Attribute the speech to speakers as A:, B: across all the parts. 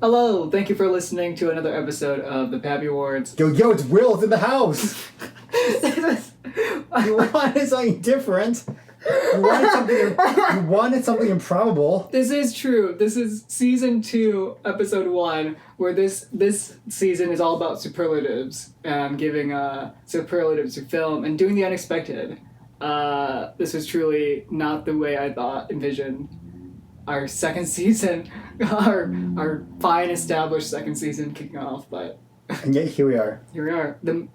A: Hello, thank you for listening to another episode of the Pappy Awards.
B: Yo, it's Will. It's in the house. You wanted something different. You wanted something improbable.
A: This is true. This is season 2, episode 1, where this season is all about superlatives and giving superlatives to film and doing the unexpected. This was truly not the way I envisioned our second season, our fine established second season kicking off, but
B: and yet here we are.
A: Here we are. The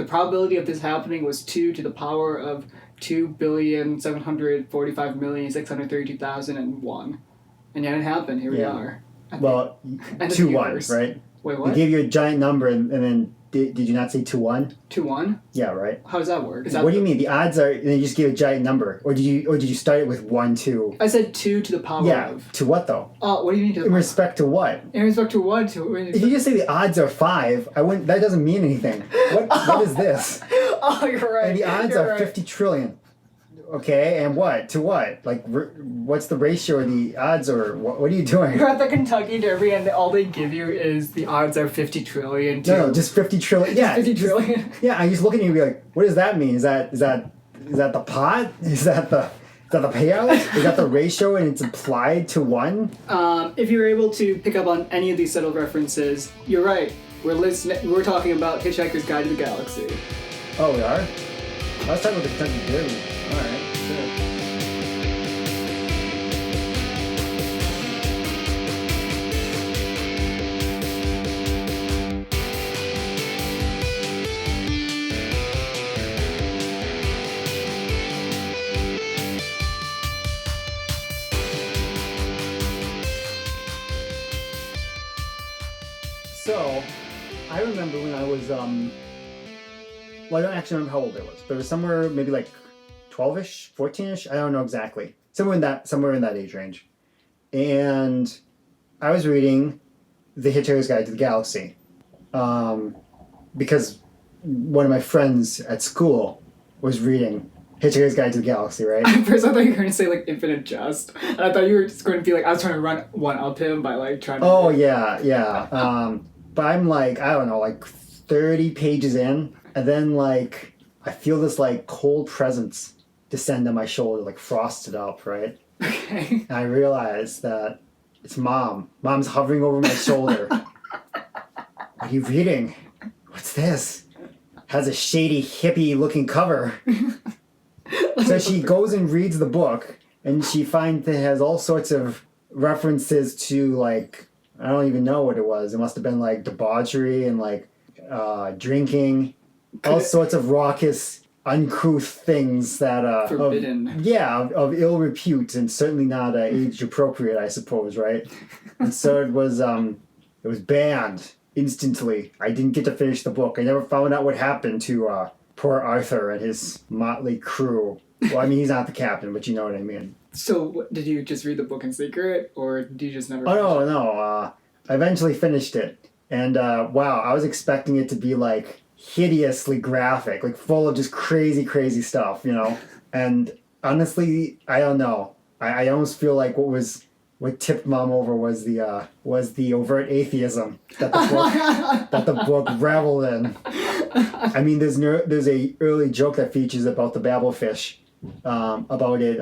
A: probability of this happening was 2 to the power of 2,745,632,001, and yet it happened. Here we are.
B: Well, 2-1, right?
A: Wait, what?
B: We gave you a giant number, and then did you not say 2-1?
A: 2-1?
B: Yeah, right.
A: How does that work?
B: What do you mean? The odds are, and then you just gave a giant number, or did you start it with 1-2?
A: I said 2 to the power of.
B: Yeah, to what though?
A: Oh, what do you mean to the
B: In respect to what?
A: In respect to what?
B: If you just say the odds are 5, I wouldn't. That doesn't mean anything. What is this?
A: Oh, you're right.
B: And the odds are 50 trillion. Okay, and what? To what? Like, what's the ratio of the odds, or what are you doing?
A: You're at the Kentucky Derby, and all they give you is the odds are 50 trillion.
B: No, just 50 trillion. Yeah,
A: 50 trillion.
B: Yeah, I just look at you and be like, what does that mean? Is that the pot? Is that the payout? Is that the ratio and it's applied to 1?
A: If you're able to pick up on any of these subtle references, you're right. We're talking about Hitchhiker's Guide to the Galaxy.
B: Oh, we are? I was talking about the Kentucky Derby. All right, sure. So, I remember when I was, well, I don't actually remember how old I was, but it was somewhere maybe like 12-ish, 14-ish, I don't know exactly. Somewhere in that age range. And I was reading The Hitchhiker's Guide to the Galaxy. Because one of my friends at school was reading Hitchhiker's Guide to the Galaxy, right?
A: At first I thought you were going to say, like, Infinite Jest. And I thought you were just going to be like, I was trying to run one up him by, like, trying to...
B: Oh, yeah. But I'm like, I don't know, like 30 pages in, and then, like, I feel this, like, cold presence descend on my shoulder, like, frosted up, right?
A: Okay.
B: And I realize that it's Mom. Mom's hovering over my shoulder. What are you reading? What's this? Has a shady, hippie-looking cover. So she goes and reads the book, and she finds that it has all sorts of references to, like, I don't even know what it was. It must have been, like, debauchery and, like, drinking. All sorts of raucous, uncouth things that...
A: Forbidden.
B: Of ill repute, and certainly not age appropriate, I suppose, right? And so it was banned instantly. I didn't get to finish the book. I never found out what happened to poor Arthur and his motley crew. Well, I mean, he's not the captain, but you know what I mean.
A: So, did you just read the book in secret, or did you just never...
B: Oh, no. I eventually finished it. And, wow, I was expecting it to be, like, hideously graphic, like, full of just crazy, crazy stuff, you know? And, honestly, I don't know. I almost feel like what tipped Mom over was the overt atheism that the book reveled in. I mean, there's a early joke that features about the babblefish, about it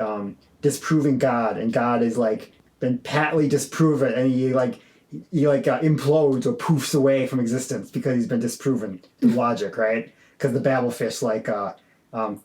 B: disproving God, and God is like been patently disproven, and he implodes or poofs away from existence because he's been disproven through logic, right? Because the babblefish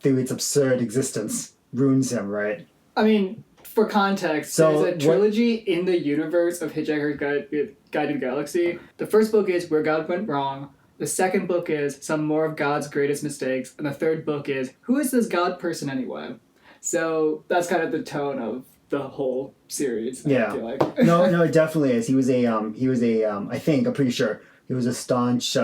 B: through its absurd existence ruins him, right?
A: I mean, for context, there's a trilogy in the universe of Hitchhiker's Guide to the Galaxy. The first book is Where God Went Wrong. The second book is Some More of God's Greatest Mistakes. And the third book is Who is this God person anyway? So that's kind of the tone of the whole series.
B: Yeah.
A: I feel like.
B: No, it definitely is. He was a I think, I'm pretty sure, he was a staunch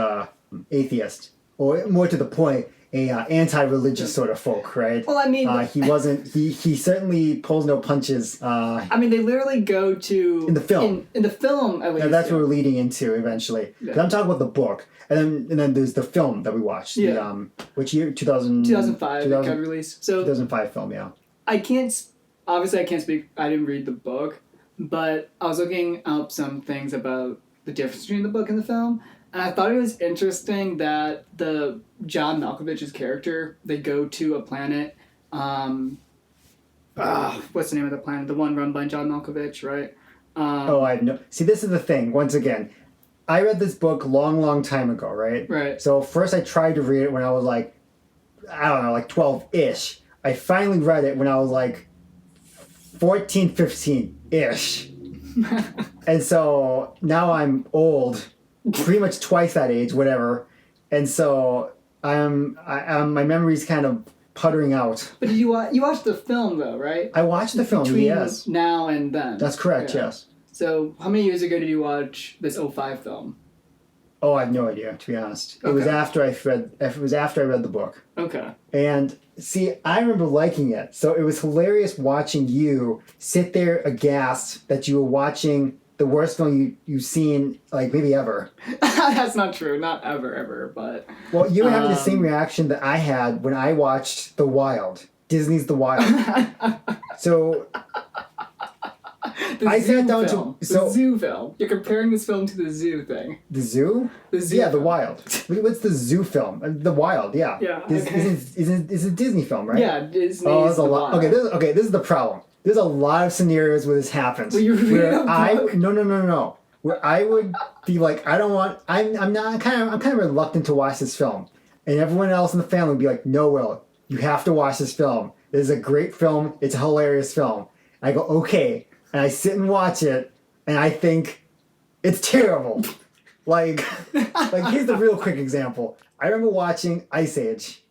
B: atheist. Or more to the point, anti-religious sort of folk, right?
A: Well, I mean...
B: he certainly pulls no punches.
A: I mean, they literally go to...
B: In the film.
A: In the film, at least.
B: Yeah, that's what we're leading into eventually. Yeah. I'm talking about the book. And then there's the film that we watched.
A: Yeah.
B: Which year? 2005.
A: It got released. So
B: 2005 film, yeah.
A: Obviously I can't speak... I didn't read the book. but I was looking up some things about the difference between the book and the film, and I thought it was interesting that the John Malkovich's character, they go to a planet, what's the name of the planet? The one run by John Malkovich, right?
B: I know. See, this is the thing. Once again, I read this book long time ago, right?
A: Right.
B: So first I tried to read it when I was like, I don't know, like 12-ish. I finally read it when I was like 14, 15-ish. And so now I'm old, pretty much twice that age, whatever. And so my memory's kind of puttering out.
A: But did you watched the film though, right?
B: I watched the film,
A: Between
B: yes.
A: now and then.
B: That's correct, yes.
A: So how many years ago did you watch this 05 film?
B: Oh, I have no idea, to be honest.
A: Okay.
B: It was after I read the book.
A: Okay.
B: And see, I remember liking it. So it was hilarious watching you sit there aghast that you were watching the worst film you've seen, like, maybe ever.
A: That's not true. Not ever, but...
B: Well, you were having the same reaction that I had when I watched The Wild. Disney's The Wild. So...
A: The
B: zoo
A: film. You're comparing this film to the zoo thing.
B: The zoo?
A: The zoo.
B: Yeah,
A: film.
B: The Wild. What's the zoo film? The Wild, yeah.
A: Yeah.
B: Is a Disney film, right?
A: Yeah, Disney's
B: there's a lot.
A: Wild.
B: Okay, this is the problem. There's a lot of scenarios where this happens.
A: Well,
B: No. Where I would be like, I'm kind of reluctant to watch this film, and everyone else in the family would be like, no, Will, you have to watch this film. This is a great film. It's a hilarious film. And I go, okay. And I sit and watch it, and I think it's terrible. like here's the real quick example. I remember watching Ice Age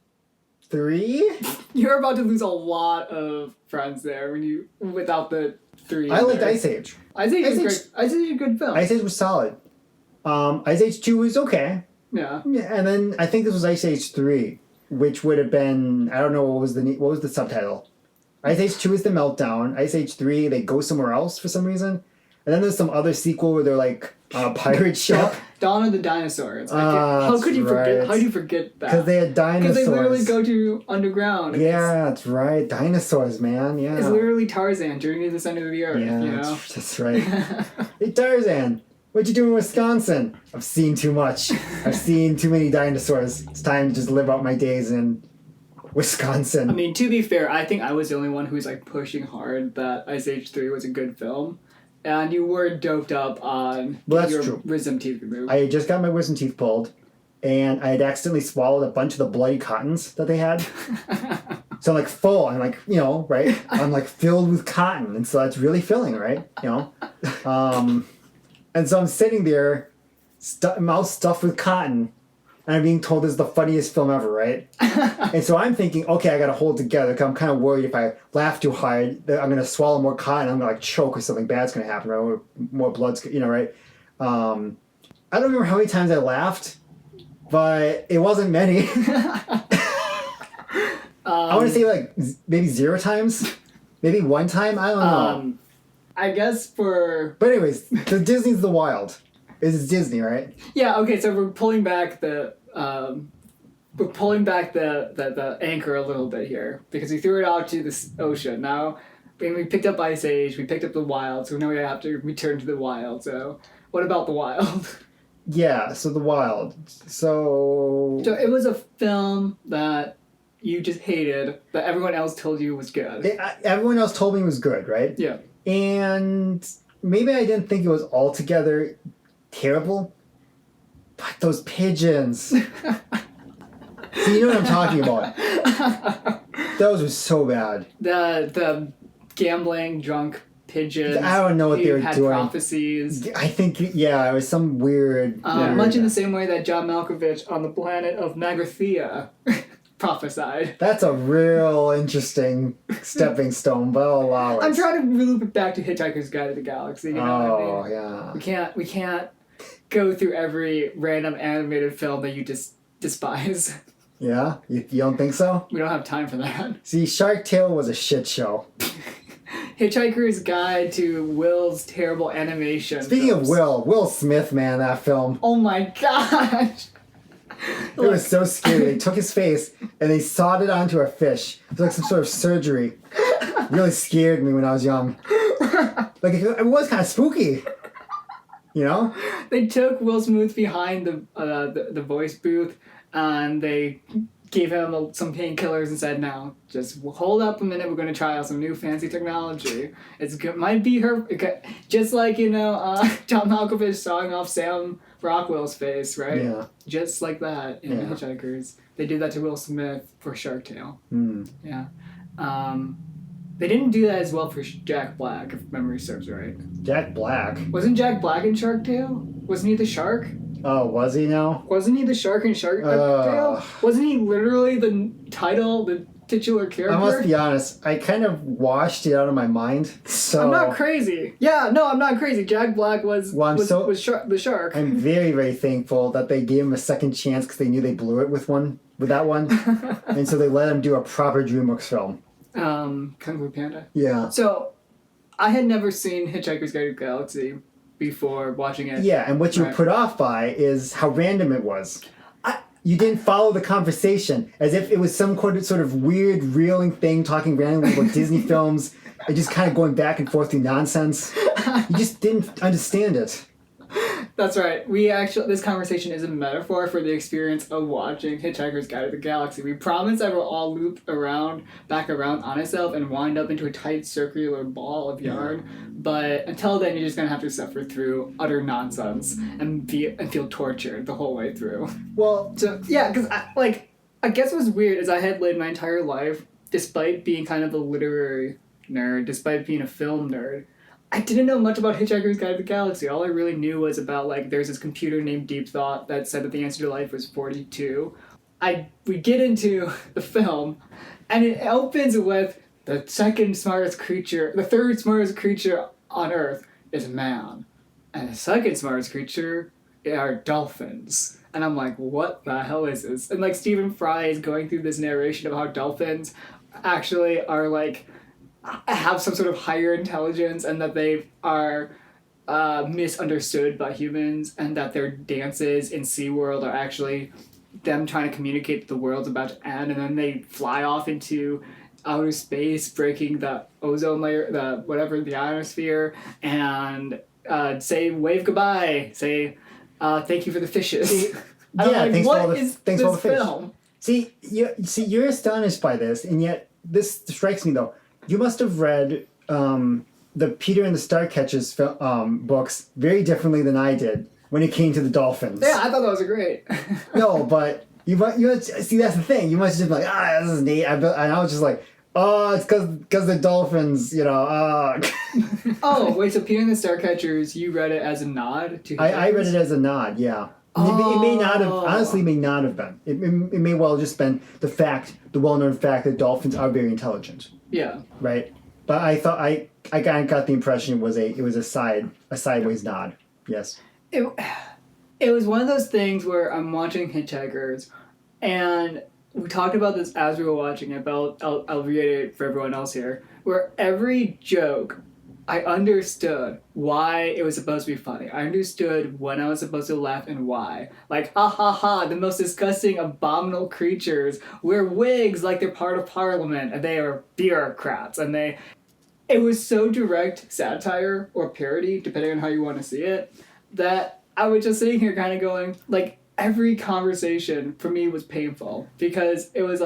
B: 3.
A: You're about to lose a lot of friends there without the 3.
B: I liked Ice Age.
A: Ice Age is great. Ice Age is a good film.
B: Ice Age was solid. Ice Age 2 was okay.
A: Yeah.
B: And then I think this was Ice Age 3, which would have been, I don't know what was the subtitle. Ice Age 2 is the meltdown. Ice Age 3, they go somewhere else for some reason. And then there's some other sequel where they're like on a pirate ship.
A: Dawn of the Dinosaurs. How could you forget? How do you forget that?
B: Because they had dinosaurs.
A: Because they literally go to underground.
B: Yeah, that's right. Dinosaurs, man. Yeah.
A: It's literally Tarzan journey to the center of the earth.
B: Yeah,
A: you know?
B: that's right. Hey, Tarzan, what you doing in Wisconsin? I've seen too much. I've seen too many dinosaurs. It's time to just live out my days in Wisconsin.
A: I mean, to be fair, I think I was the only one who was like pushing hard that Ice Age 3 was a good film. And you were doped up on your wisdom teeth removed.
B: I had just got my wisdom teeth pulled, and I had accidentally swallowed a bunch of the bloody cottons that they had. So I'm like full, I'm like, right? I'm like filled with cotton, and so that's really filling, right? And so I'm sitting there, mouth stuffed with cotton, and I'm being told this is the funniest film ever, right? And so I'm thinking, okay, I gotta hold it together, because I'm kind of worried if I laugh too hard, that I'm gonna swallow more cotton, I'm gonna like choke or something bad's gonna happen, right? More blood's, right? I don't remember how many times I laughed, but it wasn't many. I want to say like maybe 0 times, maybe 1 time, I don't know.
A: I guess for...
B: But anyways, the Disney's The Wild. It's Disney, right?
A: Yeah. Okay. So we're pulling back the anchor a little bit here because we threw it out to the ocean. Now, when we picked up Ice Age, we picked up The Wild. So now we have to return to The Wild. So what about The Wild?
B: Yeah. So The Wild. So
A: it was a film that you just hated, that everyone else told you was good.
B: Everyone else told me it was good, right?
A: Yeah.
B: And maybe I didn't think it was altogether terrible, but those pigeons. See, you know what I'm talking about. Those were so bad.
A: The gambling drunk pigeons.
B: I don't know what they were
A: had
B: doing.
A: Prophecies.
B: I think, yeah, it was some weird...
A: Much in the same way that John Malkovich on the planet of Magrathea prophesied.
B: That's a real interesting stepping stone, but I'll allow it.
A: I'm trying to loop it back to Hitchhiker's Guide to the Galaxy. You know what I mean?
B: Yeah.
A: We can't go through every random animated film that you just despise.
B: Yeah? You don't think so?
A: We don't have time for that.
B: See, Shark Tale was a shit show.
A: Hitchhiker's Guide to Will's terrible animation.
B: Speaking of Will Smith, man, that film.
A: Oh my gosh!
B: It was so scary. They took his face and they sawed it onto a fish. It was like some sort of surgery. It really scared me when I was young. Like it was kind of spooky. You know?
A: They took Will Smith behind the voice booth, and they gave him some painkillers and said, "Now, just hold up a minute. We're going to try out some new fancy technology. Might be her." Just like John Malkovich sawing off Sam Rockwell's face, right?
B: Yeah.
A: Just like that in Hitchhikers. They did that to Will Smith for Shark Tale. Yeah. They didn't do that as well for Jack Black, if memory serves right.
B: Jack Black?
A: Wasn't Jack Black in Shark Tale? Wasn't he the shark?
B: Oh, was he now?
A: Wasn't he the shark in Shark Tale? Wasn't he literally the titular character?
B: I must be honest, I kind of washed it out of my mind. So
A: I'm not crazy. Yeah, no, I'm not crazy. Jack Black was the shark.
B: I'm very, very thankful that they gave him a second chance because they knew they blew it with that one. And so they let him do a proper DreamWorks film.
A: Kung Fu Panda.
B: Yeah.
A: So, I had never seen Hitchhiker's Guide to the Galaxy before watching it.
B: Yeah, and what you were put off by is how random it was. You didn't follow the conversation as if it was some sort of weird, reeling thing talking randomly about Disney films and just kind of going back and forth through nonsense. You just didn't understand it.
A: That's right. This conversation is a metaphor for the experience of watching Hitchhiker's Guide to the Galaxy. We promise that we'll all loop back around on itself and wind up into a tight circular ball of yarn. But until then, you're just gonna have to suffer through utter nonsense and feel tortured the whole way through.
B: Well,
A: because I guess what's weird is I had lived my entire life, despite being kind of a literary nerd, despite being a film nerd, I didn't know much about Hitchhiker's Guide to the Galaxy. All I really knew was about, there's this computer named Deepthought that said that the answer to life was 42. We get into the film, and it opens with the third smartest creature on Earth is man. And the second smartest creature are dolphins. And I'm like, what the hell is this? And, Stephen Fry is going through this narration of how dolphins actually are, have some sort of higher intelligence and that they are misunderstood by humans and that their dances in SeaWorld are actually them trying to communicate that the world's about to end, and then they fly off into outer space, breaking the ozone layer, the ionosphere, and say wave goodbye, say thank you for the fishes.
B: Thanks for all the fish.
A: Film?
B: See, you're astonished by this, and yet this strikes me though. You must have read the Peter and the Starcatchers books very differently than I did when it came to the dolphins.
A: Yeah, I thought that was great.
B: No, but you see, that's the thing. You must have just been like, this is neat. And I was just like, oh, it's because the dolphins,
A: Oh, wait, so Peter and the Starcatchers, you read it as a nod to
B: I read it as a nod, yeah. It may not have, honestly, may not have been. It may well just been the well-known fact that dolphins are very intelligent.
A: Yeah.
B: Right? But I thought, I got the impression it was a sideways nod. Yes.
A: It was one of those things where I'm watching Hitchhikers, and we talked about this as we were watching it, but I'll reiterate for everyone else here, where every joke, I understood why it was supposed to be funny. I understood when I was supposed to laugh and why. Ha ha ha, the most disgusting, abominable creatures wear wigs like they're part of Parliament, and they are bureaucrats, and it was so direct satire or parody, depending on how you want to see it, that I was just sitting here kind of going, every conversation for me was painful because it was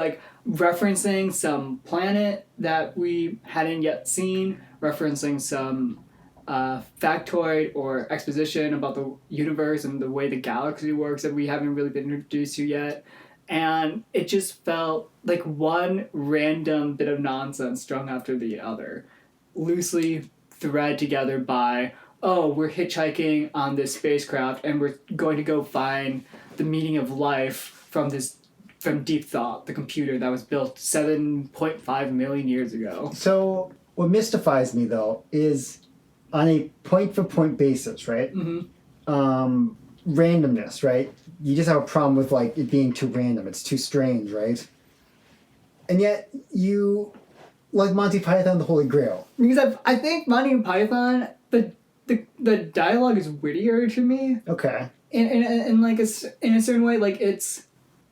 A: referencing some planet that we hadn't yet seen, referencing some factoid or exposition about the universe and the way the galaxy works that we haven't really been introduced to yet. And it just felt like one random bit of nonsense strung after the other, loosely thread together by, oh, we're hitchhiking on this spacecraft and we're going to go find the meaning of life from Deepthought, the computer that was built 7.5 million years ago.
B: So what mystifies me though is on a point-for-point basis, right?
A: Mm-hmm.
B: Randomness, right? You just have a problem with it being too random. It's too strange, right? And yet you like Monty Python, the Holy Grail.
A: Because I think Monty Python, the dialogue is wittier to me.
B: Okay.
A: In a certain way, it's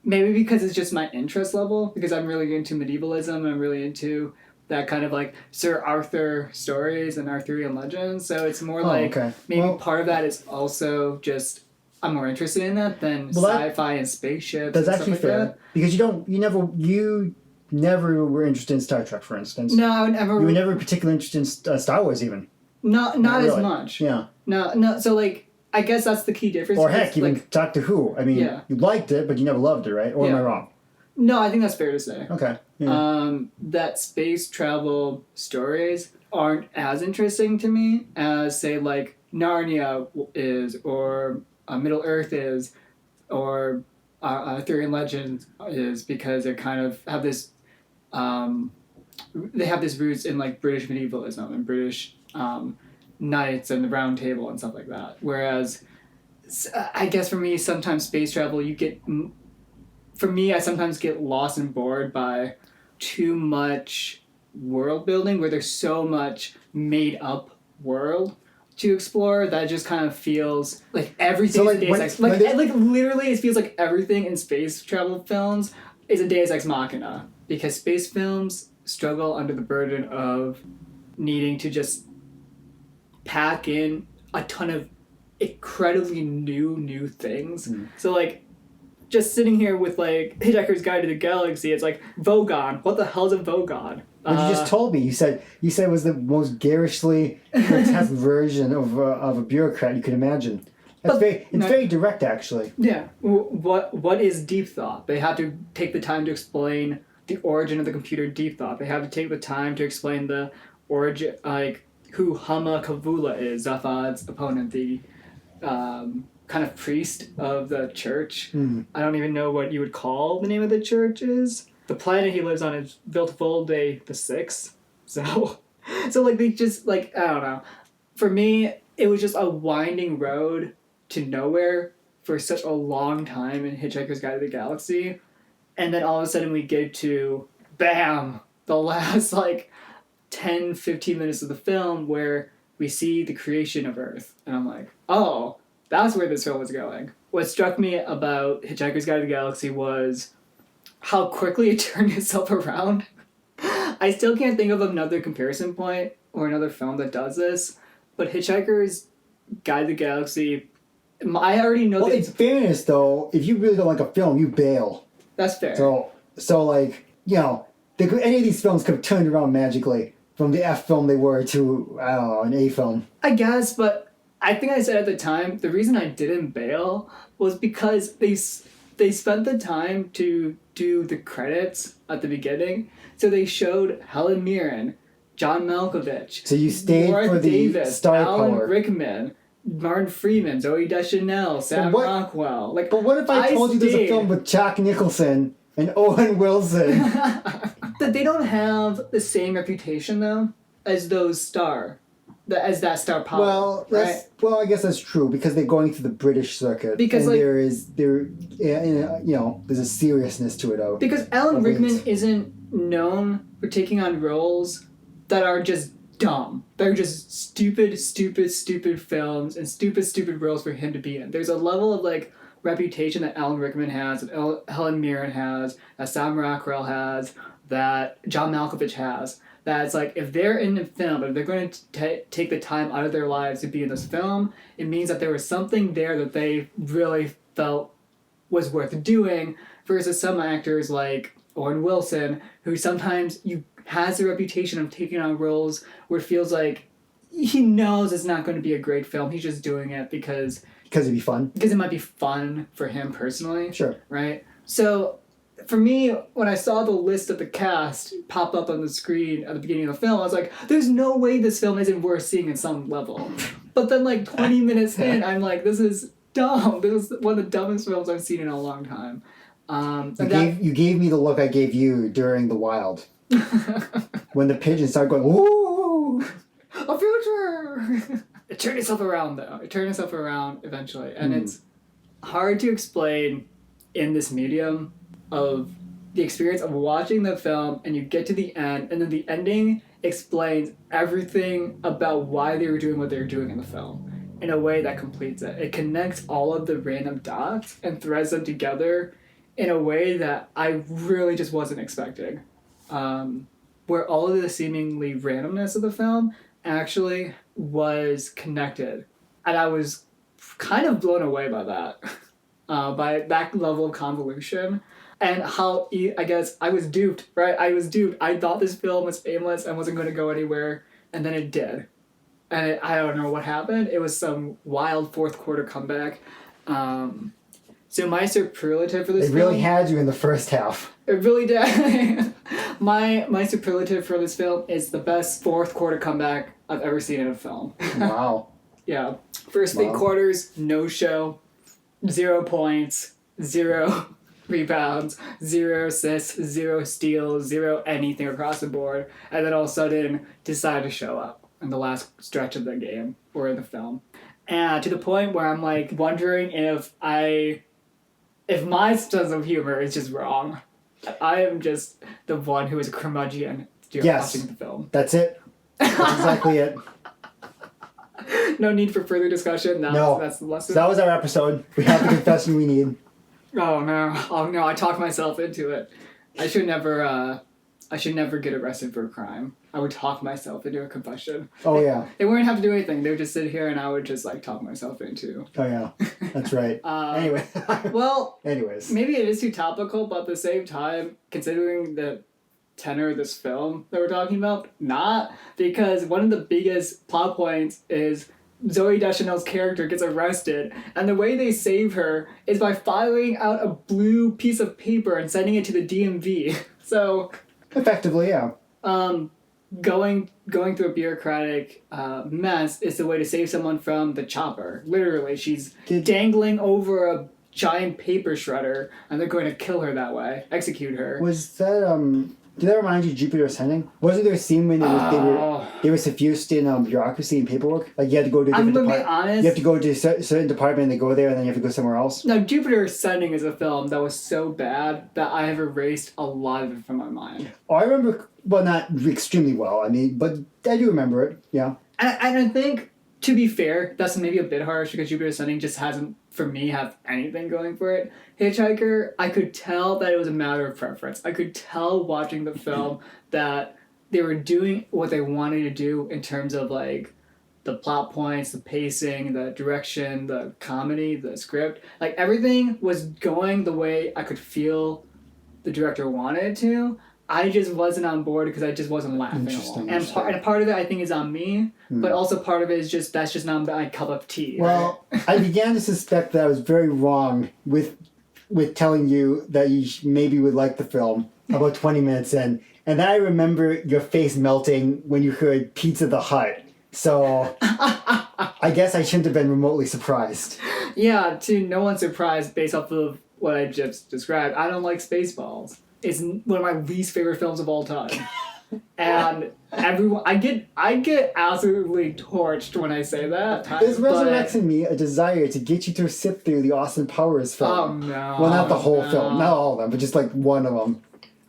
A: maybe because it's just my interest level, because I'm really into medievalism and I'm really into that kind of like Sir Arthur stories and Arthurian legends. So it's more
B: okay.
A: maybe
B: Well,
A: part of that is also just I'm more interested in that than sci-fi and spaceships.
B: That's
A: and
B: actually
A: stuff like
B: fair
A: that.
B: because you never were interested in Star Trek, for instance.
A: No, I would never.
B: You were never particularly interested in Star Wars, even.
A: Not
B: really.
A: as much.
B: Yeah.
A: No. So like, I guess that's the key difference.
B: Or heck, even
A: like,
B: Doctor Who. I mean, you liked it, but you never loved it, right? Or am I wrong?
A: No, I think that's fair to say.
B: Okay. Yeah.
A: That space travel stories aren't as interesting to me as, say, like Narnia is, or Middle Earth is, or Arthurian Legends is, because they kind of have this. They have this roots in like British medievalism and British knights and the Round Table and stuff like that. Whereas, I guess for me, sometimes space travel I sometimes get lost and bored by too much world building, where there's so much made up world to explore that just kind of feels like everything
B: So,
A: is a Deus Ex. Like literally, it feels like everything in space travel films is a Deus Ex Machina, because space films struggle under the burden of needing to just pack in a ton of incredibly new things. So like, just sitting here with like Hitchhiker's Guide to the Galaxy, it's like Vogon. What the hell's a Vogon?
B: But you just told me. You said it was the most garishly grotesque version of a bureaucrat you could imagine. It's very direct, actually.
A: Yeah. What is Deepthought? They have to take the time to explain the origin of the computer Deepthought. They have to take the time to explain the origin, like who Hama Kavula is, Zaphod's opponent, the kind of priest of the church. I don't even know what you would call the name of the church is. The planet he lives on is Viltvolde the Sixth. So like they just like, I don't know. For me, it was just a winding road to nowhere for such a long time in Hitchhiker's Guide to the Galaxy. And then all of a sudden we get to, bam, the last like 10, 15 minutes of the film where we see the creation of Earth. And I'm like, oh, that's where this film was going. What struck me about Hitchhiker's Guide to the Galaxy was how quickly it turned itself around. I still can't think of another comparison point or another film that does this, but Hitchhiker's Guide to the Galaxy, I already know
B: that... Well, in fairness, though, if you really don't like a film, you bail.
A: That's fair.
B: So like, you know, any of these films could have turned around magically from the F film they were to, I don't know, an A film.
A: I guess, but I think I said at the time, the reason I didn't bail was because they spent the time to do the credits at the beginning. So they showed Helen Mirren, John Malkovich,
B: so you stayed
A: Warwick
B: for the
A: Davis,
B: star
A: Alan
B: power.
A: Rickman, Martin Freeman, Zoe Deschanel, Sam Rockwell. Like,
B: but what if I told you there's a film with Jack Nicholson and Owen Wilson?
A: That they don't have the same reputation though as those as that star power.
B: Well,
A: right?
B: Well, I guess that's true because they're going through the British circuit,
A: because
B: and
A: like,
B: there's a seriousness to it.
A: Because Alan Rickman isn't known for taking on roles that are just dumb. They're just stupid films and stupid roles for him to be in. There's a level of like reputation that Alan Rickman has, that Helen Mirren has, that Sam Rockwell has, that John Malkovich has. That it's like, if they're in the film, if they're going to take the time out of their lives to be in this film, it means that there was something there that they really felt was worth doing, versus some actors like Owen Wilson, who sometimes has the reputation of taking on roles where it feels like he knows it's not going to be a great film. He's just doing it because
B: it'd be fun.
A: Because it might be fun for him personally.
B: Sure.
A: Right? So for me, when I saw the list of the cast pop up on the screen at the beginning of the film, I was like, there's no way this film isn't worth seeing at some level. But then like 20 minutes in, I'm like, this is dumb. This is one of the dumbest films I've seen in a long time.
B: You gave me the look I gave you during The Wild. When the pigeons started going, ooh!
A: A future! It turned itself around, though. It turned itself around eventually. And it's hard to explain in this medium of the experience of watching the film and you get to the end, and then the ending explains everything about why they were doing what they were doing in the film in a way that completes it. It connects all of the random dots and threads them together in a way that I really just wasn't expecting. where all of the seemingly randomness of the film actually was connected. And I was kind of blown away by that, by that level of convolution. And how, I guess, I was duped, right? I was duped. I thought this film was aimless and wasn't going to go anywhere, and then it did. And I don't know what happened. It was some wild fourth quarter comeback. So my superlative for this film...
B: It really had you in the first half.
A: It really did. My superlative for this film is the best fourth quarter comeback I've ever seen in a film.
B: Wow.
A: Yeah. First 3 quarters, no show, 0 points, 0 rebounds, 0 assists, 0 steals, 0 anything across the board, and then all of a sudden decide to show up in the last stretch of the game or in the film. And to the point where I'm like wondering if my sense of humor is just wrong. I am just the one who is a curmudgeon during watching the film.
B: That's it. That's exactly it.
A: No need for further discussion. That's the lesson.
B: So that was our episode. We have the confession we need.
A: Oh no! I talked myself into it. I should never get arrested for a crime. I would talk myself into a confession.
B: Oh yeah.
A: They wouldn't have to do anything. They would just sit here and I would just like talk myself into.
B: Oh yeah, that's right. Anyway.
A: Well.
B: Anyways.
A: Maybe it is too topical, but at the same time, considering the tenor of this film that we're talking about, not, because one of the biggest plot points is Zooey Deschanel's character gets arrested, and the way they save her is by filing out a blue piece of paper and sending it to the DMV. So
B: effectively, yeah.
A: Going through a bureaucratic mess is the way to save someone from the chopper. Literally, she's dangling over a giant paper shredder, and they're going to kill her that way, execute her.
B: Was that did that remind you of Jupiter Ascending? Wasn't there a scene when they were suffused in bureaucracy and paperwork? Like you had to go to a different department. I'm gonna be honest. You have to go to a certain department and they go there and then you have to go somewhere else.
A: No, Jupiter Ascending is a film that was so bad that I have erased a lot of it from my mind.
B: Oh, I remember, well, not extremely well, I mean, but I do remember it, yeah.
A: And I think, to be fair, that's maybe a bit harsh because Jupiter Ascending just hasn't, for me, have anything going for it. Hitchhiker, I could tell that it was a matter of preference. I could tell watching the film that they were doing what they wanted to do in terms of like the plot points, the pacing, the direction, the comedy, the script. Like everything was going the way I could feel the director wanted it to. I just wasn't on board because I just wasn't laughing along. And part of it I think is on me, but also part of it is just that's just not my cup of tea.
B: Well, I began to suspect that I was very wrong with telling you that you maybe would like the film about 20 minutes in. And then I remember your face melting when you heard Pizza the Hut. So I guess I shouldn't have been remotely surprised.
A: Yeah, to no one's surprise based off of what I just described. I don't like Spaceballs. It's one of my least favorite films of all time. And everyone, I get absolutely torched when I say that.
B: This resurrects in me a desire to get you to sit through the Austin Powers film.
A: Oh no!
B: Well, not the whole film, not all of them, but just like one of them,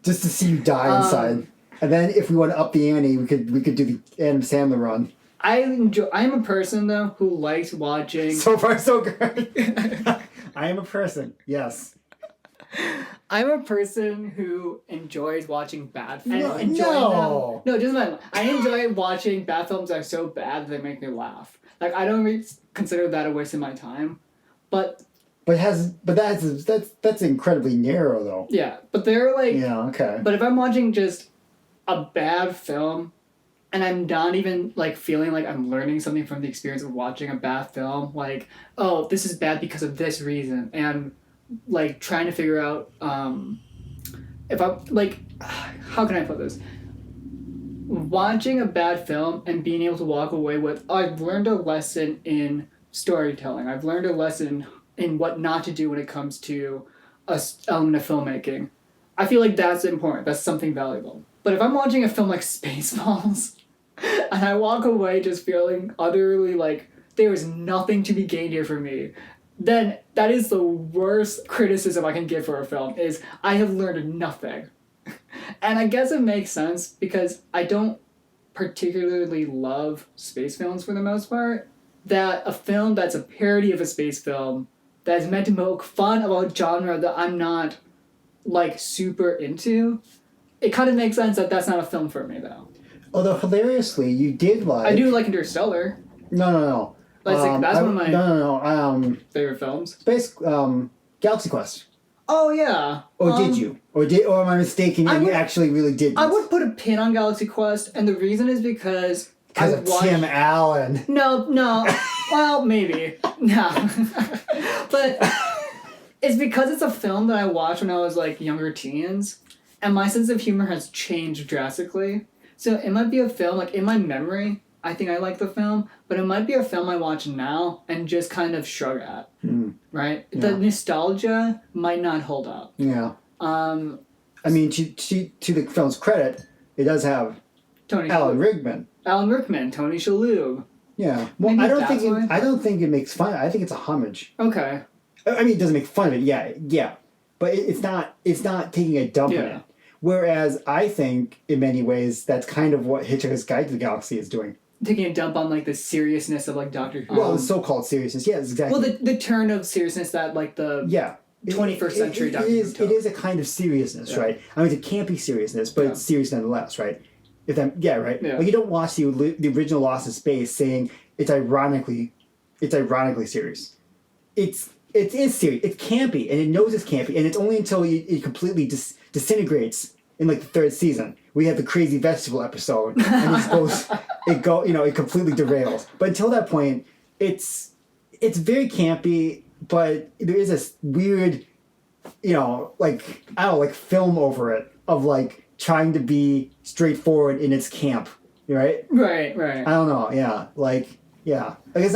B: just to see you die inside. And then, if we want to up the ante, we could do the Adam Sandler run.
A: I'm a person though who likes watching.
B: So far, so good. I am a person. Yes.
A: I'm a person who enjoys watching bad films.
B: No,
A: it doesn't matter. I enjoy watching bad films that are so bad that they make me laugh. Like I don't really consider that a waste of my time, but that's incredibly narrow though.
B: Yeah,
A: but they're like
B: okay.
A: But if I'm watching just a bad film, and I'm not even like feeling like I'm learning something from the experience of watching a bad film, like this is bad because of this reason, and like trying to figure out if I'm like, how can I put this? Watching a bad film and being able to walk away with, I've learned a lesson in storytelling. I've learned a lesson in what not to do when it comes to a element of filmmaking. I feel like that's important. That's something valuable. But if I'm watching a film like Spaceballs and I walk away just feeling utterly like there is nothing to be gained here for me, then that is the worst criticism I can give for a film, is I have learned nothing. And I guess it makes sense because I don't particularly love space films for the most part. That a film that's a parody of a space film that is meant to poke fun about a genre that I'm not like super into it kind of makes sense that that's not a film for me, though.
B: Although, hilariously, you did like...
A: I do like Interstellar.
B: No.
A: That's one of my
B: favorite
A: films.
B: Space... Galaxy Quest.
A: Oh, yeah.
B: Or did you? Or am I mistaken and you actually really didn't?
A: I would put a pin on Galaxy Quest, and the reason is because
B: of Tim Allen.
A: No. Well, maybe. No. But it's because it's a film that I watched when I was, like, younger teens, and my sense of humor has changed drastically. So it might be a film, like, in my memory, I think I like the film, but it might be a film I watch now and just kind of shrug at. Right? Yeah. The nostalgia might not hold up.
B: Yeah. I mean, to the film's credit, it does have Alan Rickman,
A: Tony Shalhoub.
B: Yeah. Well, maybe I don't think it makes fun. I think it's a homage.
A: Okay.
B: I mean, it doesn't make fun of it. Yeah. But it's not taking a dump in it. Whereas I think, in many ways, that's kind of what Hitchhiker's Guide to the Galaxy is doing.
A: Taking a dump on, like, the seriousness of, like, Doctor Who.
B: Well, the so-called seriousness. Yeah, exactly.
A: Well, the turn of seriousness that, like, the 21st century Doctor Who took.
B: It is a kind of seriousness, right? I mean, it can't be seriousness, but it's serious nonetheless, right? Right? Yeah. Like, you don't watch the original Lost in Space saying it's ironically serious. It is serious. It's campy, and it knows it's campy, and it's only until it completely disintegrates in, like, the third season. We have the crazy vegetable episode, and it completely derails. But until that point, it's very campy, but there is this weird, like film over it of, like, trying to be straightforward in its camp, right?
A: Right.
B: I don't know. Yeah, like. Yeah, like it's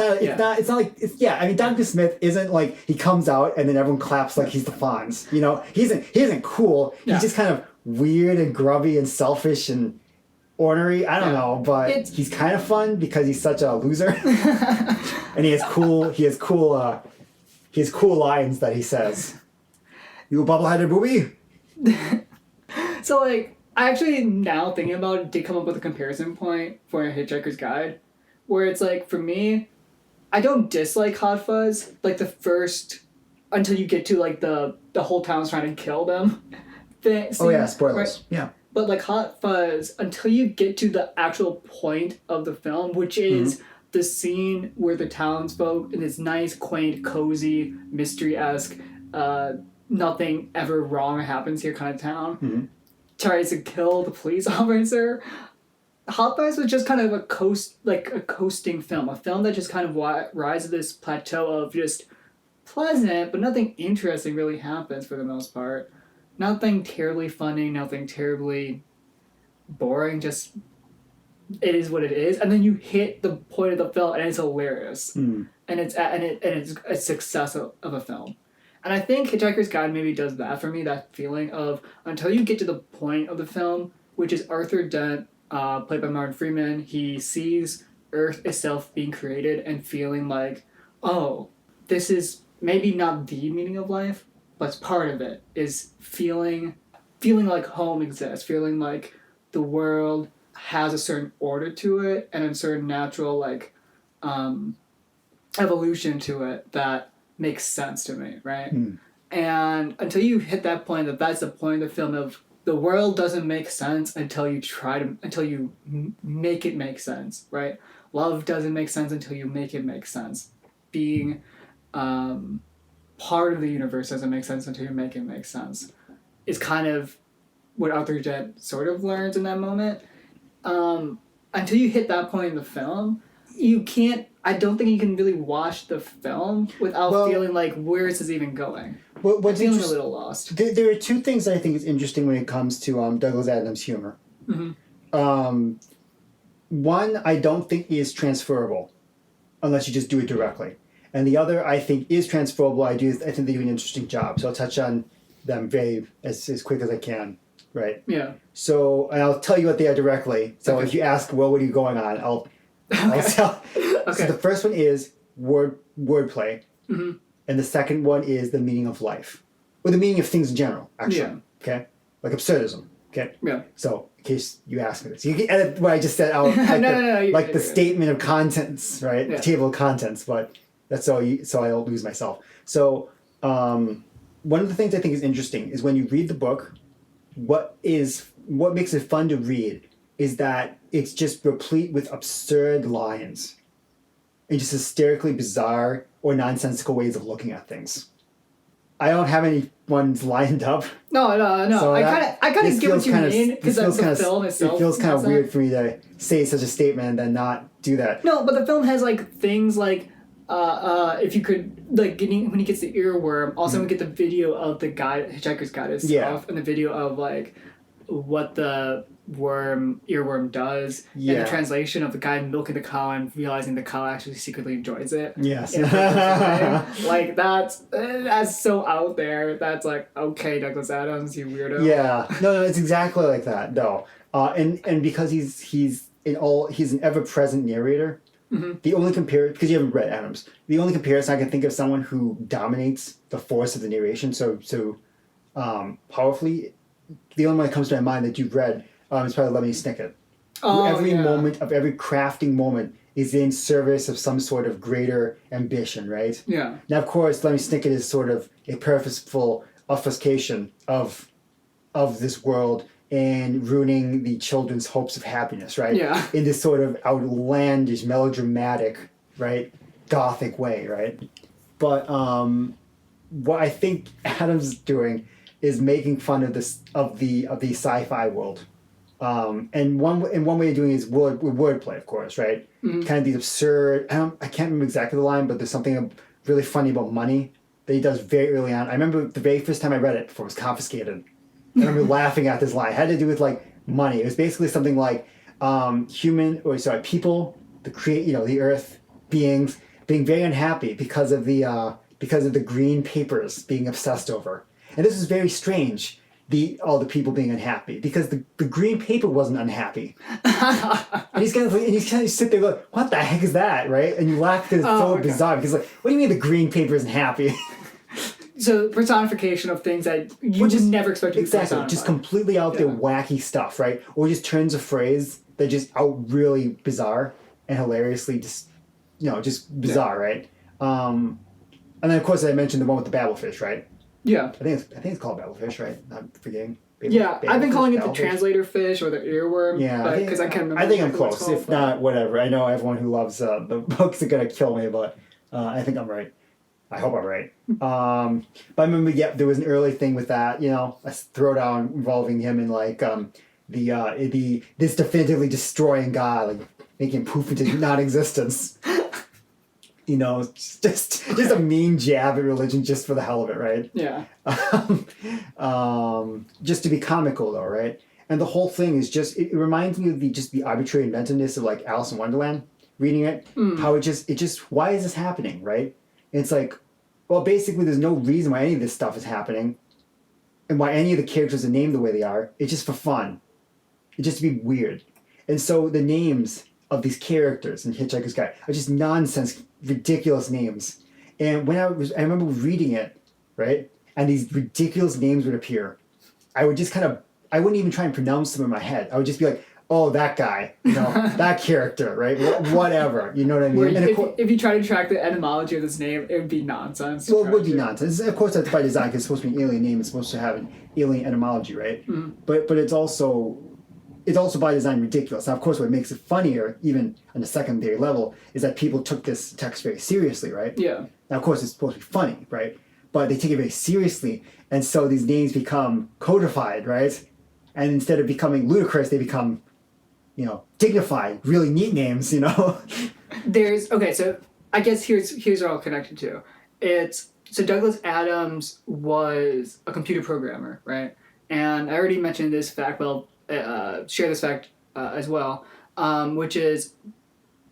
B: not like I mean, Dr. Smith isn't like he comes out and then everyone claps like he's the Fonz. He isn't cool. Yeah. He's just kind of weird and grubby and selfish and ornery. I don't know, but he's kind of fun because he's such a loser, and he has cool lines that he says. You a bubble-headed booby?
A: So, like, I actually, now thinking about it, did come up with a comparison point for a Hitchhiker's Guide. Where it's like, for me, I don't dislike Hot Fuzz, like, the first, until you get to, like, the whole town's trying to kill them thing.
B: Oh, yeah, spoilers. Right? Yeah.
A: But, like, Hot Fuzz, until you get to the actual point of the film, which is the scene where the townsfolk, in this nice, quaint, cozy, mystery-esque, nothing ever wrong happens here kind of town, tries to kill the police officer. Hot Fuzz was just kind of a coasting film, a film that just kind of rises to this plateau of just pleasant, but nothing interesting really happens for the most part. Nothing terribly funny, nothing terribly boring, just it is what it is. And then you hit the point of the film and it's hilarious. And it's a success of a film. And I think Hitchhiker's Guide maybe does that for me, that feeling of until you get to the point of the film, which is Arthur Dent, played by Martin Freeman, he sees Earth itself being created and feeling like, oh, this is maybe not the meaning of life, but part of it is feeling like home exists, feeling like the world has a certain order to it and a certain natural, like, evolution to it that makes sense to me, right? And until you hit that point, that's the point of the film of the world doesn't make sense until you make it make sense, right? Love doesn't make sense until you make it make sense. Being part of the universe doesn't make sense until you make it make sense. Is kind of what Arthur Dent sort of learns in that moment. Until you hit that point in the film, I don't think you can really watch the film without feeling like, where is this even going? I'm feeling a little lost.
B: There are two things that I think is interesting when it comes to Douglas Adams' humor. One, I don't think is transferable, unless you just do it directly. And the other, I think, is transferable. I think they do an interesting job. So I'll touch on them very as quick as I can. Right?
A: Yeah.
B: So, and I'll tell you what they are directly. So if you ask, well, what are you going on? I'll tell. Okay. So the first one is wordplay. And the second one is the meaning of life. Or the meaning of things in general, actually. Yeah. Okay? Like absurdism. Okay?
A: Yeah.
B: So, in case you ask me this. You can edit what I just said out. Like the statement of contents, right? Yeah. The table of contents, but that's so I don't lose myself. So, one of the things I think is interesting is when you read the book, what is what makes it fun to read is that it's just replete with absurd lines and just hysterically bizarre or nonsensical ways of looking at things. I don't have any ones lined up.
A: No.
B: So
A: I kind of get what you mean because the film itself.
B: It feels kind of weird for me to say such a statement and then not do that.
A: No, but the film has like things like if you could like when he gets the earworm. Also, we get the video of the guide, Hitchhiker's Guide itself, and the video of like what the earworm does, and the translation of the guy milking the cow and realizing the cow actually secretly enjoys it.
B: Yes.
A: Like that's so out there. That's like, okay, Douglas Adams, you weirdo.
B: Yeah. No, it's exactly like that though. And because he's an ever-present narrator. Mm-hmm. The only because you haven't read Adams, the only comparison I can think of someone who dominates the force of the narration so powerfully. The only one that comes to my mind that you've read is probably Lemony Snicket. Every moment of every crafting moment is in service of some sort of greater ambition, right?
A: Yeah.
B: Now, of course, Lemony Snicket is sort of a purposeful obfuscation of this world and ruining the children's hopes of happiness, right?
A: Yeah.
B: In this sort of outlandish, melodramatic, right, gothic way, right? But what I think Adams is doing is making fun of the sci-fi world, and one way of doing it is wordplay, of course, right? Mm-hmm. Kind of these absurd. I can't remember exactly the line, but there's something really funny about money that he does very early on. I remember the very first time I read it before it was confiscated. I remember laughing at this line. It had to do with like money. It was basically something like people, the earth beings being very unhappy because of the green papers being obsessed over. And this is very strange, all the people being unhappy, because the green paper wasn't unhappy. and he's kind of sit there like, what the heck is that, right? And you laugh because it's so bizarre, because like, what do you mean the green paper isn't happy?
A: So personification of things that you just never expect to be
B: exactly, just completely out there wacky stuff, right? Or just turns of phrase that just really bizarre and hilariously just bizarre, right? And then of course I mentioned the one with the babblefish, right?
A: Yeah.
B: I think it's called babblefish, right? I'm forgetting.
A: I've been calling it the translator fish or the earworm.
B: Yeah,
A: because I can't remember.
B: I think I'm close. If not, whatever. I know everyone who loves the books are gonna kill me, but I think I'm right. I hope I'm right. But I remember, there was an early thing with that, a throwdown involving him and like this definitively destroying God, like making him poof into non-existence. Just a mean jab at religion just for the hell of it, right?
A: Yeah.
B: Just to be comical, though, right? And the whole thing is it reminds me of the arbitrary inventiveness of like Alice in Wonderland. Reading it, how it just why is this happening, right? And it's like, well, basically, there's no reason why any of this stuff is happening, and why any of the characters are named the way they are. It's just for fun. It's just to be weird. And so the names of these characters in Hitchhiker's Guide are just nonsense, ridiculous names. And when I remember reading it, right, and these ridiculous names would appear, I would just I wouldn't even try and pronounce them in my head. I would just be like, oh, that guy, that character, right? Whatever, you know what I mean?
A: If you try to track the etymology of this name, it would be nonsense.
B: Well, it would be nonsense. Of course, that's by design, because it's supposed to be an alien name. It's supposed to have an alien etymology, right? Mm-hmm. But it's also by design ridiculous. Now, of course, what makes it funnier, even on a secondary level, is that people took this text very seriously, right?
A: Yeah.
B: Now, of course, it's supposed to be funny, right? But they take it very seriously, and so these names become codified, right? And instead of becoming ludicrous, they become dignified, really neat names, so I guess here's what I'll connect it to. So Douglas Adams was a computer programmer, right? And I already mentioned this fact, share this fact as well, which is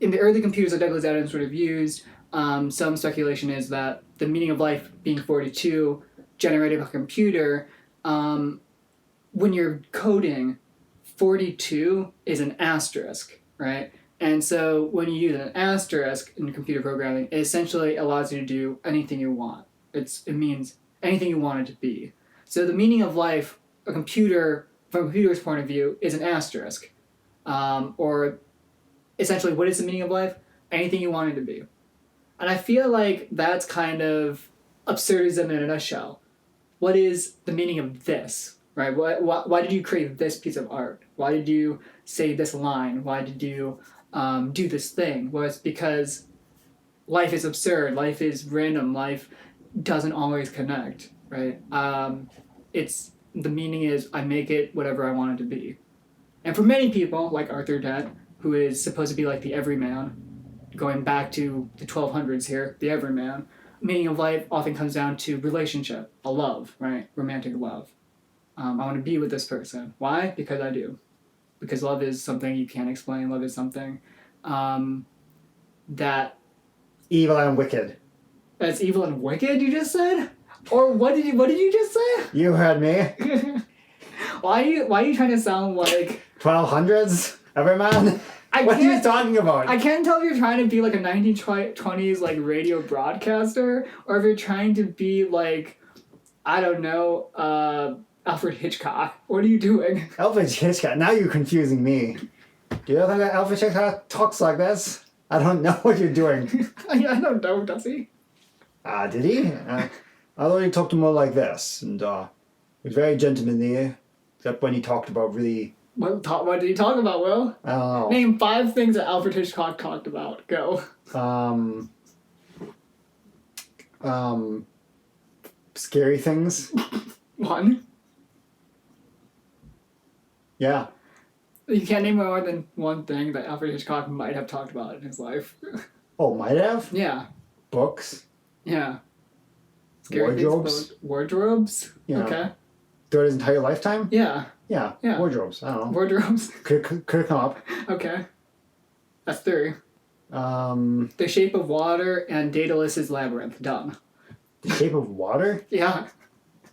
B: in the early computers that Douglas Adams would have used, some speculation is that the meaning of life being 42 generated by a computer, when you're coding, 42 is an asterisk, right? And so when you use an asterisk in computer programming, it essentially allows you to do anything you want. It means anything you want it to be. So the meaning of life, from a computer's point of view, is an asterisk. Or essentially, what is the meaning of life? Anything you want it to be. And I feel like that's kind of absurdism in a nutshell. What is the meaning of this?
A: right? Why did you create this piece of art? Why did you say this line? Why did you do this thing? Well, it's because life is absurd. Life is random. Life doesn't always connect, right? The meaning is I make it whatever I want it to be. And for many people, like Arthur Dent, who is supposed to be like the everyman, going back to the 1200s here, the everyman, meaning of life often comes down to relationship, a love, right? Romantic love. I want to be with this person. Why? Because I do. Because love is something you can't explain. Love is something that...
B: Evil and wicked.
A: That's evil and wicked, you just said? Or what did you just say?
B: You heard me.
A: Why are you trying to sound like
B: 1200s? Everyman? What are you talking about?
A: I can't tell if you're trying to be like a 1920s like radio broadcaster or if you're trying to be like, I don't know, Alfred Hitchcock. What are you doing?
B: Alfred Hitchcock. Now you're confusing me. Do you think that Alfred Hitchcock talks like this? I don't know what you're doing.
A: I don't know, does he?
B: Did he? I thought he talked more like this, and he was very gentlemanly, except when he talked about really...
A: What did he talk about, Will?
B: I don't know.
A: Name 5 things that Alfred Hitchcock talked about. Go.
B: Scary things.
A: 1.
B: Yeah.
A: You can't name more than one thing that Alfred Hitchcock might have talked about in his life.
B: Oh, might have?
A: Yeah.
B: Books.
A: Yeah.
B: Wardrobes.
A: Wardrobes?
B: Yeah.
A: Okay.
B: Throughout his entire lifetime?
A: Yeah.
B: Yeah. Wardrobes. I don't know.
A: Wardrobes.
B: Could have come up.
A: Okay. That's 3.
B: The
A: The Shape of Water and Daedalus's Labyrinth. Done.
B: Shape of Water?
A: Yeah.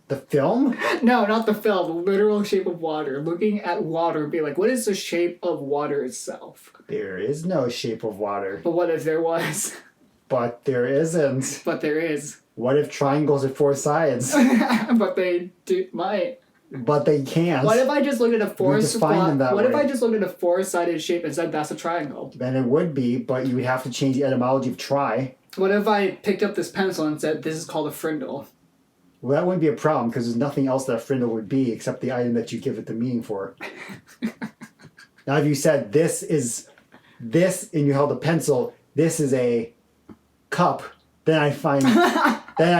B: The film?
A: No, not the film. The literal shape of water. Looking at water and be like, what is the shape of water itself?
B: There is no shape of water.
A: But what if there was?
B: But there isn't.
A: But there is.
B: What if triangles are 4 sides?
A: But they might.
B: But they can't.
A: What if I just looked at a
B: What if
A: I just looked at a 4-sided shape and said that's a triangle?
B: Then it would be, but you would have to change the etymology of try.
A: What if I picked up this pencil and said this is called a frindle?
B: Well, that wouldn't be a problem because there's nothing else that a frindle would be except the item that you give it the meaning for. Now, if you said this and you held a pencil, this is a cup, then I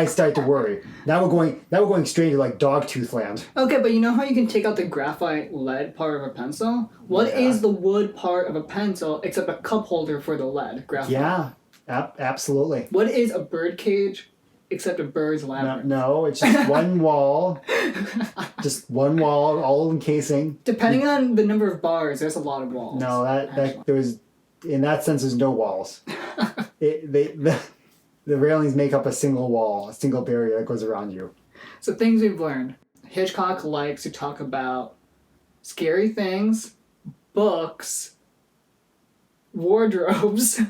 B: start to worry. Now we're going straight to like dog tooth land.
A: Okay, but you know how you can take out the graphite lead part of a pencil? What is the wood part of a pencil except a cup holder for the lead graphite?
B: Yeah, absolutely.
A: What is a bird cage except a bird's labyrinth?
B: No, it's just one wall. Just one wall, all encasing.
A: Depending on the number of bars, there's a lot of walls.
B: No, that there was, in that sense, there's no walls. The railings make up a single wall, a single barrier that goes around you.
A: So things we've learned. Hitchcock likes to talk about scary things, books, wardrobes,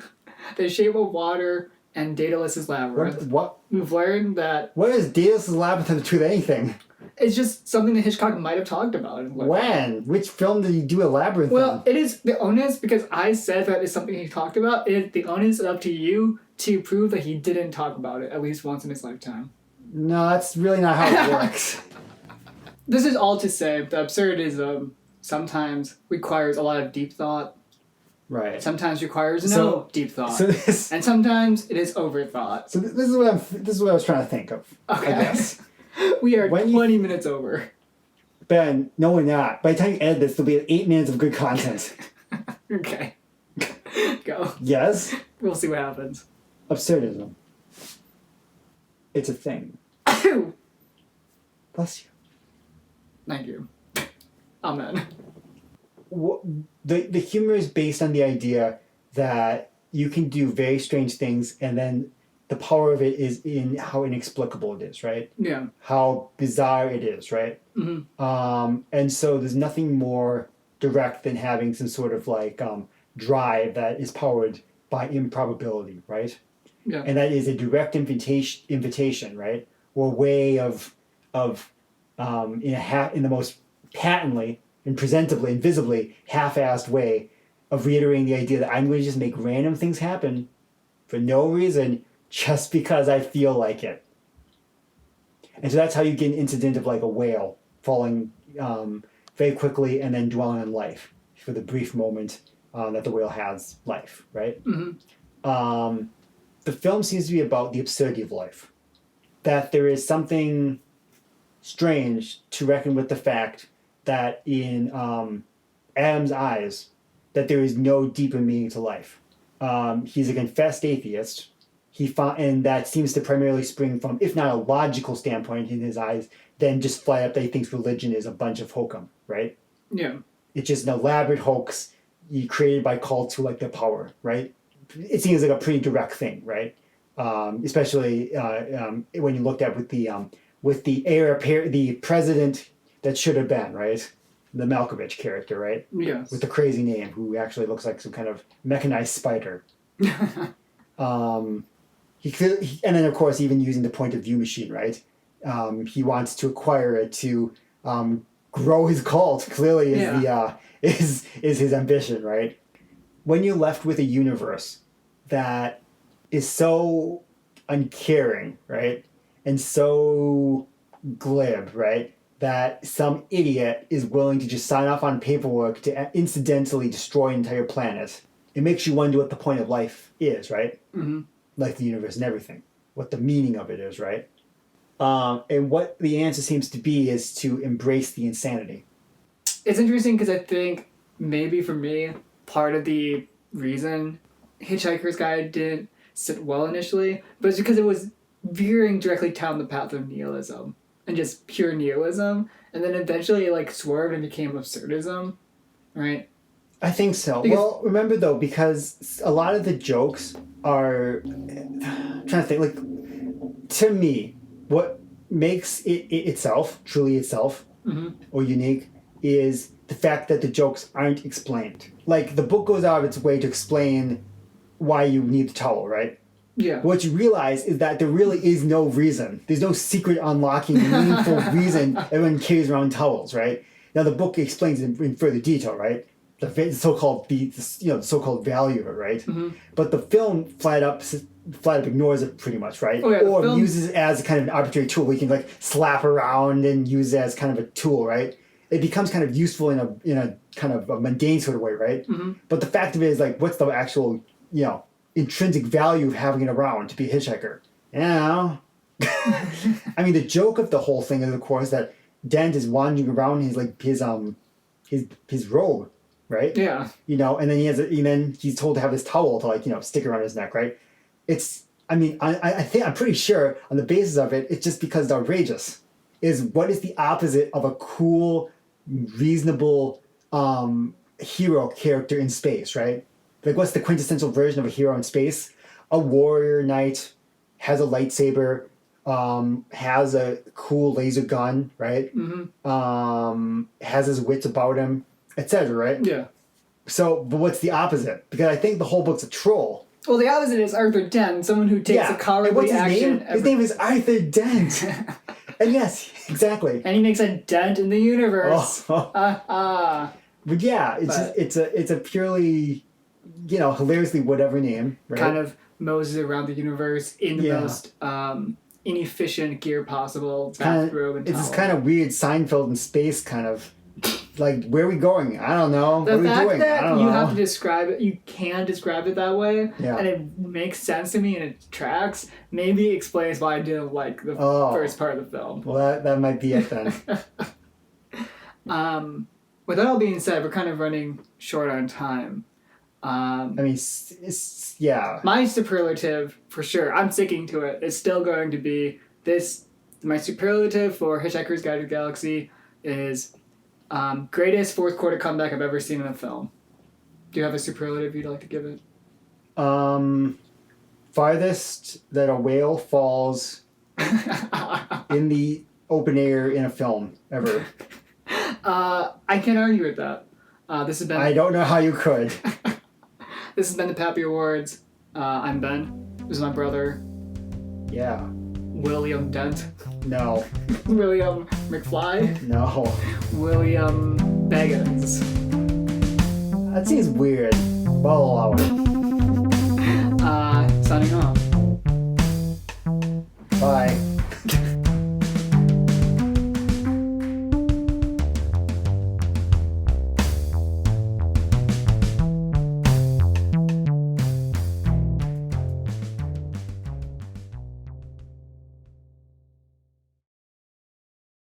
A: The Shape of Water, and Daedalus's Labyrinth.
B: What?
A: We've learned that...
B: What is Daedalus's Labyrinth have to do with anything?
A: It's just something that Hitchcock might have talked about.
B: When? Which film did he do a labyrinth
A: Well,
B: in?
A: it is the onus, because I said that it's something he talked about, the onus is up to you to prove that he didn't talk about it at least once in his lifetime.
B: No, that's really not how it works.
A: This is all to say that absurdism sometimes requires a lot of deep thought.
B: Right.
A: Sometimes requires no deep thought. And sometimes it is overthought.
B: So this is what I was trying to think of.
A: Okay.
B: I guess.
A: We are 20 minutes over.
B: Ben, no we're not. By the time you edit this, there'll be 8 minutes of good content.
A: Okay. Go.
B: Yes?
A: We'll see what happens.
B: Absurdism. It's a thing. Bless you.
A: Thank you. Amen.
B: The humor is based on the idea that you can do very strange things and then the power of it is in how inexplicable it is, right?
A: Yeah.
B: How bizarre it is, right?
A: Mm-hmm.
B: And so there's nothing more direct than having some sort of like drive that is powered by improbability, right?
A: Yeah.
B: And that is a direct invitation, right? Or a way of in the most patently and presentably and visibly half-assed way of reiterating the idea that I'm going to just make random things happen for no reason just because I feel like it. And so that's how you get an incident of like a whale falling very quickly and then dwelling on life for the brief moment that the whale has life, right? The film seems to be about the absurdity of life. That there is something strange to reckon with the fact that in Adam's eyes, that there is no deeper meaning to life. He's a confessed atheist. And that seems to primarily spring from, if not a logical standpoint in his eyes, then just flat up that he thinks religion is a bunch of hokum, right?
A: Yeah.
B: It's just an elaborate hoax created by cults who like their power, right? It seems like a pretty direct thing, right? Especially when you looked at with the president that should have been, right? The Malkovich character, right?
A: Yes.
B: With the crazy name, who actually looks like some kind of mechanized spider. And then, of course, even using the point of view machine, right? He wants to acquire it to grow his cult. Clearly, is his ambition, right? When you're left with a universe that is so uncaring, right, and so glib, right, that some idiot is willing to just sign off on paperwork to incidentally destroy an entire planet, it makes you wonder what the point of life is, right? Like the universe and everything, what the meaning of it is, right? And what the answer seems to be is to embrace the insanity.
A: It's interesting because I think maybe for me, part of the reason Hitchhiker's Guide didn't sit well initially, but it's because it was veering directly down the path of nihilism and just pure nihilism, and then eventually it swerved and became absurdism, right?
B: I think so. Well, remember though, because a lot of the jokes are, I'm trying to think, to me, what makes it itself, truly itself, or unique, is the fact that the jokes aren't explained. The book goes out of its way to explain why you need the towel, right?
A: Yeah.
B: What you realize is that there really is no reason. There's no secret unlocking meaningful reason everyone carries around towels, right? Now the book explains it in further detail, right? The so-called value of it, right? But the film flat up ignores it pretty much, right?
A: Oh, yeah,
B: or uses it as kind of an arbitrary tool. We can slap around and use it as kind of a tool, right? It becomes kind of useful in a kind of a mundane sort of way, right? But the fact of it is, what's the actual intrinsic value of having it around to be a hitchhiker? I mean, the joke of the whole thing is, of course, that Dent is wandering around his robe, right?
A: Yeah.
B: And then he's told to have this towel to stick around his neck, right? I'm pretty sure on the basis of it, it's just because the outrageous is what is the opposite of a cool, reasonable hero character in space, right? What's the quintessential version of a hero in space? A warrior knight, has a lightsaber, has a cool laser gun, right? Has his wits about him, etc., right?
A: Yeah.
B: So, but what's the opposite? Because I think the whole book's a troll.
A: Well, the opposite is Arthur Dent, someone who takes a cowardly
B: and what's his
A: action.
B: Name? His name is Arthur Dent. And yes, exactly.
A: And he makes a dent in the universe.
B: But yeah, it's a purely, hilariously whatever name, right?
A: Kind of moses around the universe in the most inefficient gear possible. Bathrobe and
B: it's
A: towel.
B: this kind of weird Seinfeld in space kind of. Where are we going? I don't know.
A: The
B: what are we doing?
A: fact
B: I
A: that
B: don't
A: you
B: know.
A: have to describe it, you can describe it that way,
B: Yeah.
A: and it makes sense to me and it tracks, maybe explains why I didn't like the first part of the film.
B: Well, that might be it then.
A: With that all being said, we're kind of running short on time.
B: Yeah.
A: My superlative, for sure, I'm sticking to it, is still going to be this. My superlative for Hitchhiker's Guide to the Galaxy is greatest fourth quarter comeback I've ever seen in a film. Do you have a superlative you'd like to give it?
B: Farthest that a whale falls in the open air in a film ever.
A: I can't argue with that. This has been.
B: I don't know how you could.
A: This has been the Pappy Awards. I'm Ben. This is my brother.
B: Yeah.
A: William Dent.
B: No.
A: William McFly.
B: No.
A: William Beggins.
B: That seems weird. Well, allow it.
A: Signing off.
B: Bye.